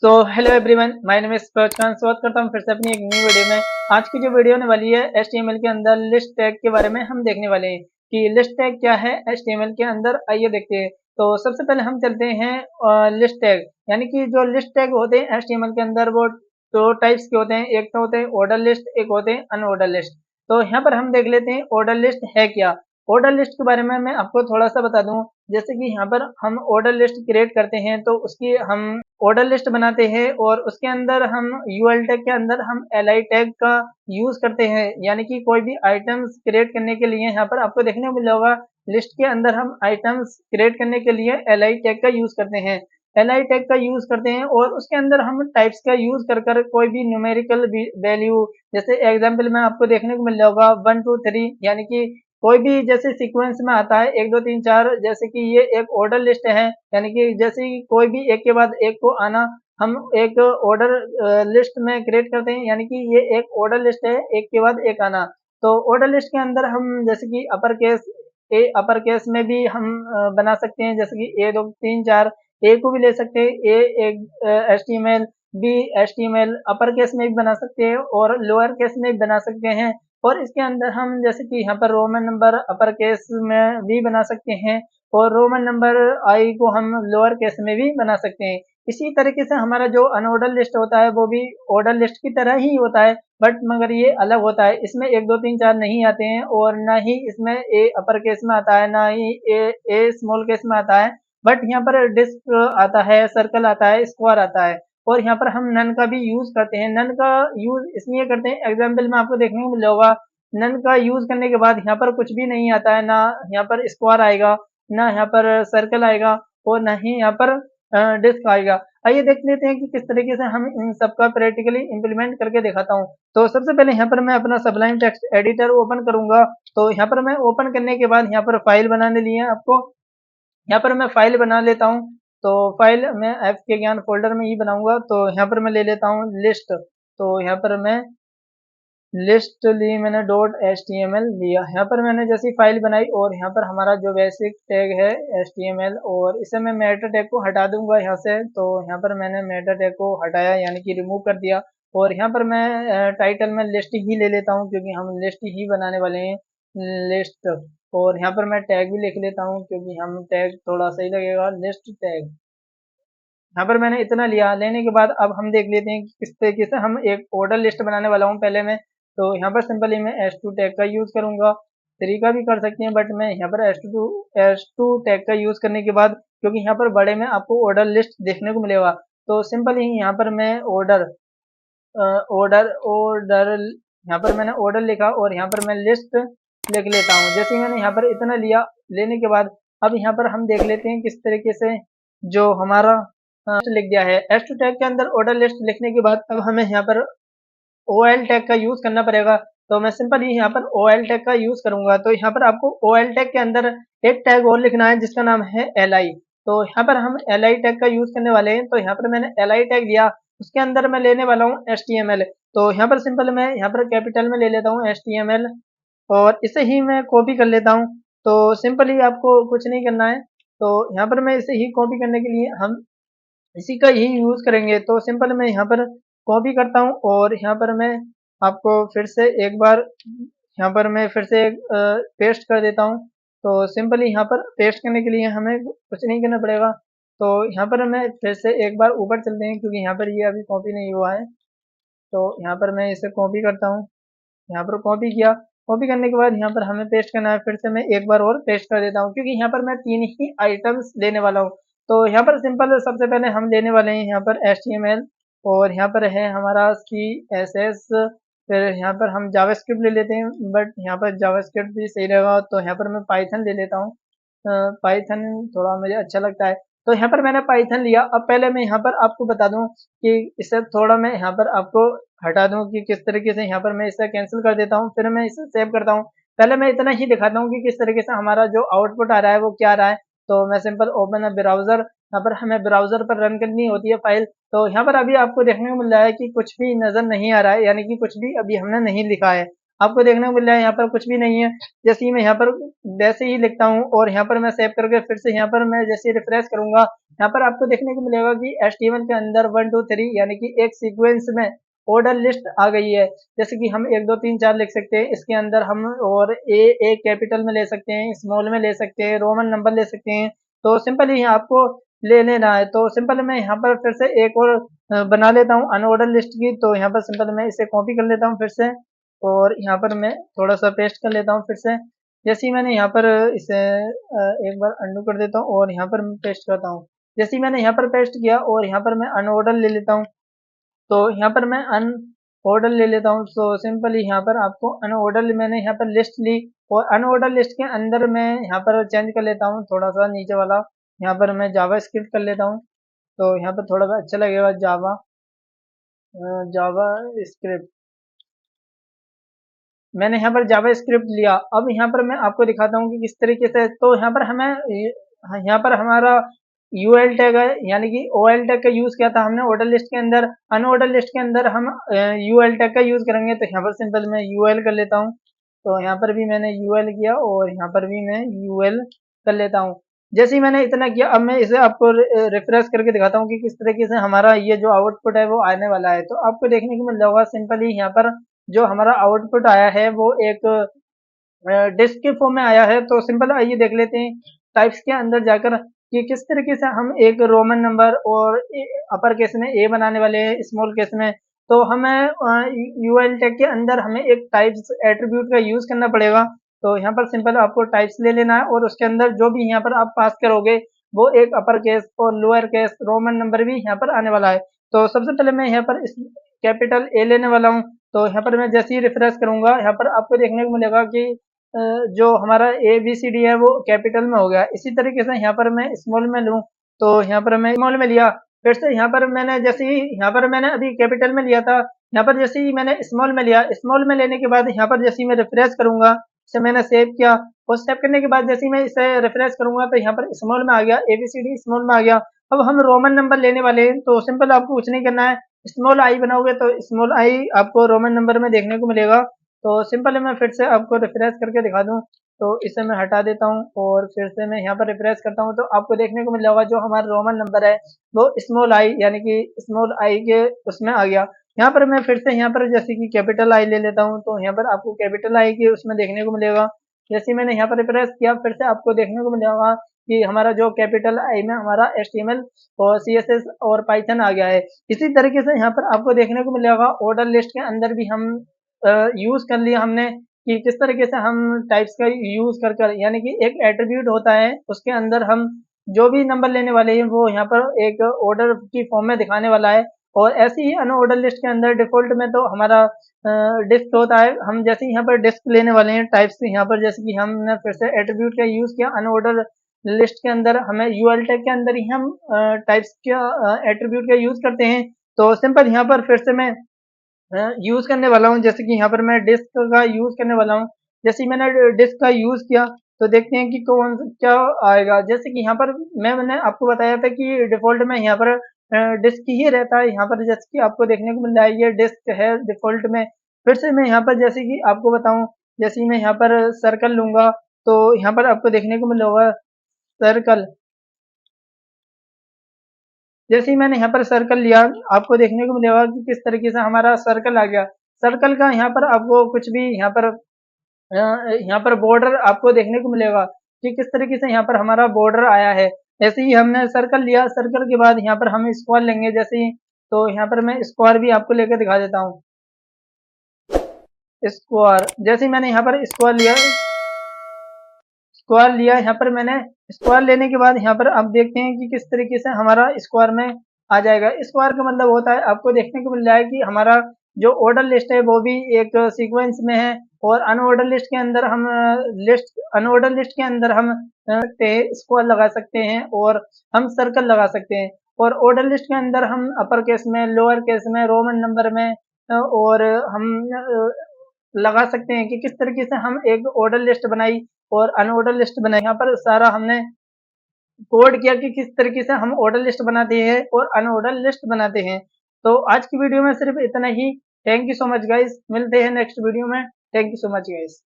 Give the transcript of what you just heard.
तो hello everyone, my name is Khan. स्वागत करता हूं फिर से अपनी एक न्यू वीडियो में। आज की जो वीडियो होने वाली है HTML के अंदर लिस्ट टैग के बारे में हम देखने वाले हैं कि लिस्ट टैग क्या है HTML के अंदर। आइए देखते हैं। तो सबसे पहले हम चलते हैं लिस्ट टैग, यानी कि जो लिस्ट टैग होते हैं HTML के अंदर वो दो टाइप्स के होते हैं। एक तो होते हैं ऑर्डर लिस्ट, एक होते हैं अनऑर्डर लिस्ट। तो यहाँ पर हम देख लेते हैं ऑर्डर लिस्ट है क्या। ऑर्डर लिस्ट के बारे में मैं आपको थोड़ा सा बता दूं। जैसे कि यहाँ पर हम ऑर्डर लिस्ट क्रिएट करते हैं तो उसकी हम ऑर्डर लिस्ट बनाते हैं और उसके अंदर हम यूएल टैग के अंदर हम एल आई टैग का यूज करते हैं, यानी कि कोई भी आइटम्स क्रिएट करने के लिए यहाँ पर आपको देखने को मिल होगा लिस्ट के अंदर हम आइटम्स क्रिएट करने के लिए एल आई टैग का यूज करते हैं। एल आई टैग का यूज करते हैं और उसके अंदर हम टाइप्स का यूज कर कर कोई भी न्यूमेरिकल वैल्यू, जैसे एग्जाम्पल में आपको देखने को मिल होगा 1 2 3, यानी कि कोई भी जैसे सीक्वेंस में आता है 1 2 3 4, जैसे कि ये एक ऑर्डर लिस्ट है, यानी कि जैसे कि कोई भी एक के बाद एक को आना हम एक ऑर्डर लिस्ट में क्रिएट करते हैं, यानी कि ये एक ऑर्डर लिस्ट है, एक के बाद एक आना। तो ऑर्डर लिस्ट के अंदर हम जैसे कि अपर केस में भी हम बना सकते हैं, जैसे कि 1 2 3 4 ए को भी ले सकते हैं, ए एक HTML, B HTML upper case में भी बना सकते हैं और लोअर केस में भी बना सकते हैं। और इसके अंदर हम जैसे कि यहाँ पर रोमन नंबर अपर केस में भी बना सकते हैं और रोमन नंबर आई को हम लोअर केस में भी बना सकते हैं। इसी तरीके से हमारा जो अनऑर्डर लिस्ट होता है वो भी ऑर्डर लिस्ट की तरह ही होता है, बट मगर ये अलग होता है। इसमें 1 2 3 4 नहीं आते हैं और ना ही इसमें ए अपर केस में आता है, ना ही ए स्मॉल केस में आता है। बट यहाँ पर डिस्क आता है, सर्कल आता है, स्क्वायर आता है। और यहाँ पर हम नन का भी यूज करते हैं। नन का यूज इसलिए करते हैं, एग्जाम्पल में आपको देखने को मिल होगा नन का यूज करने के बाद यहाँ पर कुछ भी नहीं आता है, ना यहाँ पर स्क्वायर आएगा, ना यहाँ पर सर्कल आएगा और ना ही यहाँ पर डिस्क आएगा। आइए देख लेते हैं कि किस तरीके से हम इन सबका प्रैक्टिकली इंप्लीमेंट करके दिखाता हूँ। तो सबसे पहले यहाँ पर मैं अपना सबलाइन टेक्स्ट एडिटर ओपन करूंगा। तो यहाँ पर मैं ओपन करने के बाद यहाँ पर फाइल बनाने लिए आपको, यहाँ पर मैं फाइल बना लेता हूँ। तो फाइल मैं एफ के ज्ञान फोल्डर में ही बनाऊंगा। तो यहाँ पर मैं ले लेता हूँ लिस्ट। तो यहाँ पर मैं लिस्ट ली, मैंने .html लिया। यहाँ पर मैंने जैसी फाइल बनाई और यहाँ पर हमारा जो बेसिक टैग है HTML, और इसे मैं मेटा टैग को हटा दूंगा यहाँ से। तो यहाँ पर मैंने मेटा टैग को हटाया, यानी कि रिमूव कर दिया। और यहाँ पर मैं टाइटल में लिस्ट ही ले लेता हूँ क्योंकि हम लिस्ट ही बनाने वाले हैं, लिस्ट। और यहाँ पर मैं टैग भी लिख लेता हूँ क्योंकि हम टैग थोड़ा सही लगेगा, लिस्ट टैग। यहाँ पर मैंने इतना लिया। लेने के बाद अब हम देख लेते हैं कि किस तरीके से हम एक ऑर्डर लिस्ट बनाने वाला हूँ पहले मैं। तो यहाँ पर सिंपली मैं S2 टैग का यूज करूंगा। 3 का भी कर सकते हैं, बट मैं यहाँ पर S2 टैग का यूज करने के बाद, क्योंकि यहाँ पर बड़े में आपको ऑर्डर लिस्ट देखने को मिलेगा, तो सिंपली यहाँ पर मैं ऑर्डर ऑर्डर ऑर्डर यहाँ पर मैंने ऑर्डर लिखा और यहाँ पर मैं लिस्ट लिख लेता हूँ। जैसे ही मैंने यहाँ पर इतना लिया, लेने के बाद अब यहाँ पर हम देख लेते हैं किस तरीके से जो हमारा लिख दिया है। S2 टैग के अंदर ऑर्डर लिस्ट लिखने के बाद अब हमें यहाँ पर OL टैग का यूज करना पड़ेगा। तो मैं सिंपल ही यहाँ पर OL टैग का यूज करूंगा। तो यहाँ पर आपको OL टैग के अंदर एक टैग और लिखना है जिसका नाम है LI। तो यहाँ पर हम LI टैग का यूज करने वाले हैं। तो यहाँ पर मैंने LI टैग लिया, उसके अंदर मैं लेने वाला हूँ HTML। तो यहाँ पर सिंपल मैं यहाँ पर कैपिटल में ले लेता हूँ HTML और इसे ही मैं कॉपी कर लेता हूँ। तो सिंपली आपको कुछ नहीं करना है। तो यहाँ पर मैं इसे ही कॉपी करने के लिए हम इसी का ही यूज करेंगे। तो सिंपल मैं यहाँ पर कॉपी करता हूँ और यहाँ पर मैं आपको फिर से एक बार यहाँ पर मैं फिर से पेस्ट कर देता हूँ। तो सिंपली यहाँ पर पेस्ट करने के लिए हमें कुछ नहीं करना पड़ेगा। तो यहाँ पर मैं फिर से एक बार ऊपर चलते हैं क्योंकि यहाँ पर ये अभी कॉपी नहीं हुआ है। तो यहाँ पर मैं इसे कॉपी करता हूँ, यहाँ पर कॉपी किया। कॉपी करने के बाद यहाँ पर हमें पेस्ट करना है। फिर से मैं एक बार और पेस्ट कर देता हूँ क्योंकि यहाँ पर मैं 3 ही आइटम्स लेने वाला हूँ। तो यहाँ पर सिंपल सबसे पहले हम लेने वाले हैं यहाँ पर HTML, और यहाँ पर है हमारा CSS। फिर यहाँ पर हम जावास्क्रिप्ट ले लेते हैं, बट यहाँ पर जावास्क्रिप्ट भी सही रहेगा। तो यहाँ पर मैं पाइथन ले लेता हूँ। पाइथन थोड़ा मुझे अच्छा लगता है। तो यहाँ पर मैंने पाइथन लिया। अब पहले मैं यहाँ पर आपको बता दूं कि इसे थोड़ा मैं यहाँ पर आपको हटा दूं कि किस तरीके से यहाँ पर मैं इसे कैंसिल कर देता हूँ, फिर मैं इसे सेव करता हूँ। पहले मैं इतना ही दिखाता हूँ कि किस तरीके से हमारा जो आउटपुट आ रहा है वो क्या आ रहा है। तो मैं सिंपल ओपन अ ब्राउजर, यहाँ पर हमें ब्राउजर पर रन करनी होती है फाइल। तो यहाँ पर अभी आपको देखने को मिल रहा है कि कुछ भी नजर नहीं आ रहा है, यानी कि कुछ भी अभी हमने नहीं लिखा है। आपको देखने को मिल रहा है यहाँ पर कुछ भी नहीं है। जैसे ही मैं यहाँ पर वैसे ही लिखता हूँ और यहाँ पर मैं सेव करके फिर से यहाँ पर मैं जैसे रिफ्रेश करूंगा, यहाँ पर आपको देखने को मिलेगा कि HTML के अंदर 1 2 3 यानी कि एक सीक्वेंस में ऑर्डर लिस्ट आ गई है। जैसे कि हम 1 2 3 4 लिख सकते हैं, इसके अंदर हम और ए कैपिटल में ले सकते हैं, स्मॉल में ले सकते हैं, रोमन नंबर ले सकते हैं। तो सिंपल ही आपको ले लेना है। तो सिंपल मैं यहाँ पर फिर से एक और बना लेता हूँ अनऑर्डर लिस्ट की। तो यहाँ पर सिंपल मैं इसे कॉपी कर लेता हूँ फिर से, और यहाँ पर मैं थोड़ा सा पेस्ट कर लेता हूँ फिर से। जैसे ही मैंने यहाँ पर इसे एक बार अंडू कर देता हूँ और यहाँ पर मैं पेस्ट करता हूँ। जैसे ही मैंने यहाँ पर पेस्ट किया और यहाँ पर मैं अनऑर्डर ले लेता हूँ, तो यहाँ पर मैं अनऑर्डर ले लेता हूँ। तो सिंपली यहाँ पर आपको अनऑर्डर मैंने यहाँ पर लिस्ट ली, और अनऑर्डर लिस्ट के अंदर मैं यहाँ पर चेंज कर लेता हूँ थोड़ा सा नीचे वाला। यहाँ पर मैं जावा स्क्रिप्ट कर लेता हूँ, तो यहाँ पर थोड़ा सा अच्छा लगेगा जावा जावा स्क्रिप्ट। मैंने यहाँ पर जावा स्क्रिप्ट लिया। अब यहाँ पर मैं आपको दिखाता हूँ कि किस तरीके से। तो यहाँ पर हमें यहाँ पर हमारा यूएल टैग है, यानी कि ओएल टैग का यूज किया था हमने ऑर्डर लिस्ट के अंदर। अनऑर्डर लिस्ट के अंदर हम यूएल टैग का यूज करेंगे। तो यहाँ पर सिंपल मैं यूएल कर लेता हूँ। तो यहाँ पर भी मैंने यूएल किया और यहाँ पर भी मैं यूएल कर लेता हूँ। जैसे ही मैंने इतना किया, अब मैं इसे आपको रिफ्रेश करके दिखाता हूँ कि किस तरीके से हमारा ये जो आउटपुट है वो आने वाला है। तो आपको देखने को मिल जाएगा सिंपली यहाँ पर जो हमारा आउटपुट आया है वो एक डिस्क के फॉर्म में आया है। तो सिंपल आइए देख लेते हैं टाइप्स के अंदर जाकर कि किस तरीके से हम एक रोमन नंबर और अपर केस में ए बनाने वाले हैं, स्मॉल केस में। तो हमें यूएल टैग के अंदर हमें एक टाइप्स एट्रीब्यूट का यूज करना पड़ेगा। तो यहाँ पर सिंपल आपको टाइप्स ले लेना है, और उसके अंदर जो भी यहाँ पर आप पास करोगे वो एक अपर केस और लोअर केस रोमन नंबर भी यहाँ पर आने वाला है। तो सबसे पहले मैं यहाँ पर कैपिटल ए लेने वाला हूँ। तो यहाँ पर मैं जैसे ही रिफ्रेश करूंगा, यहाँ पर आपको देखने को मिलेगा कि जो हमारा ए बी सी डी है वो कैपिटल में हो गया। इसी तरीके से यहाँ पर मैं स्मॉल में लूँ, तो यहाँ पर मैं स्मॉल में लिया। फिर से यहाँ पर मैंने जैसे ही यहाँ पर मैंने अभी कैपिटल में लिया था, यहाँ पर जैसे ही मैंने स्मॉल में लिया, स्मॉल में लेने के बाद यहाँ पर जैसे ही मैं रिफ्रेश करूंगा, इसे मैंने सेव किया, और सेव करने के बाद जैसे ही मैं इसे रिफ्रेश करूंगा तो यहाँ पर स्मॉल में आ गया, एबीसीडी स्मॉल में आ गया। अब हम रोमन नंबर लेने वाले हैं। तो सिंपल आपको कुछ नहीं करना है, स्मॉल आई बनाओगे तो स्मॉल आई आपको रोमन नंबर में देखने को मिलेगा। तो सिंपल है, मैं फिर से आपको रिफ्रेश करके दिखा दूं। तो इसे मैं हटा देता हूं और फिर से मैं यहाँ पर रिफ्रेश करता हूं, तो आपको देखने को मिल जाएगा जो हमारा रोमन नंबर है वो स्मॉल आई यानी कि स्मॉल आई के उसमें आ गया। यहाँ पर मैं फिर से यहाँ पर जैसे कि कैपिटल आई ले लेता हूँ, तो यहाँ पर आपको कैपिटल आई के उसमें देखने को मिलेगा। जैसे ही मैंने यहाँ पर रिफ्रेश किया, फिर से आपको देखने को मिलेगा कि हमारा जो कैपिटल आई में हमारा HTML और CSS और पाइथन आ गया है। इसी तरीके से यहाँ पर आपको देखने को मिलेगा ऑर्डर लिस्ट के अंदर भी हम यूज कर लिया हमने कि किस तरीके से हम टाइप्स का यूज कर कर, यानी कि एक एट्रीब्यूट होता है उसके अंदर हम जो भी नंबर लेने वाले हैं वो यहाँ पर एक ऑर्डर की फॉर्म में दिखाने वाला है। और ऐसे ही अनऑर्डर लिस्ट के अंदर डिफॉल्ट में तो हमारा डिस्क होता है। हम जैसे यहाँ पर डिस्क लेने वाले हैं टाइप्स, यहाँ पर जैसे कि हमने फिर से एट्रीब्यूट का यूज किया अनऑर्डर लिस्ट के अंदर, हमें यूएल टैग के अंदर ही हम टाइप्स का एट्रीब्यूट का यूज करते हैं। तो सिंपल यहाँ पर फिर से मैं यूज करने वाला हूँ, जैसे कि यहाँ पर मैं डिस्क का यूज करने वाला हूँ। जैसे ही मैंने डिस्क का यूज किया तो देखते हैं कि कौन क्या आएगा। जैसे कि यहाँ पर मैंने आपको बताया था कि डिफॉल्ट में यहाँ पर डिस्क ही रहता है। यहाँ पर जैसे कि आपको देखने को मिल रहा है ये डिस्क है डिफॉल्ट में। फिर से मैं यहाँ पर जैसे कि आपको बताऊं, जैसे ही मैं यहाँ पर सर्कल लूंगा तो यहाँ पर आपको देखने को मिलेगा सर्कल। जैसे ही मैंने यहाँ पर सर्कल लिया, आपको देखने को मिलेगा कि किस तरीके से हमारा सर्कल आ गया। सर्कल का यहाँ पर आपको कुछ भी यहाँ पर बॉर्डर आपको देखने को मिलेगा कि किस तरीके से यहाँ पर हमारा बॉर्डर आया है। ऐसे ही हमने सर्कल लिया, सर्कल के बाद यहाँ पर हम स्क्वायर लेंगे जैसे ही। तो यहाँ पर मैं स्क्वायर भी आपको लेकर दिखा देता हूँ। स्क्वायर जैसे ही मैंने यहाँ पर स्क्वायर लिया, यहाँ पर मैंने स्क्वायर लेने के बाद यहाँ पर आप देखते हैं कि किस तरीके से हमारा स्क्वायर में आ जाएगा। स्क्वायर का मतलब होता है, आपको देखने को मिल रहा है कि हमारा जो ऑर्डर लिस्ट है वो भी एक सीक्वेंस में है, और अनऑर्डर लिस्ट के अंदर हम अनऑर्डर लिस्ट के अंदर हम स्क्वायर लगा सकते हैं और हम सर्कल लगा सकते हैं। और ऑर्डर लिस्ट के अंदर हम अपर केस में, लोअर केस में, रोमन नंबर में और हम लगा सकते हैं कि किस तरीके से हम एक ऑर्डर लिस्ट बनाई और अनऑर्डर लिस्ट बनाई। यहाँ पर सारा हमने कोड किया कि किस तरीके से हम ऑर्डर लिस्ट बनाते हैं और अनऑर्डर लिस्ट बनाते हैं। तो आज की वीडियो में सिर्फ इतना ही। Thank you so much guys, मिलते हैं नेक्स्ट वीडियो में। Thank you so much guys.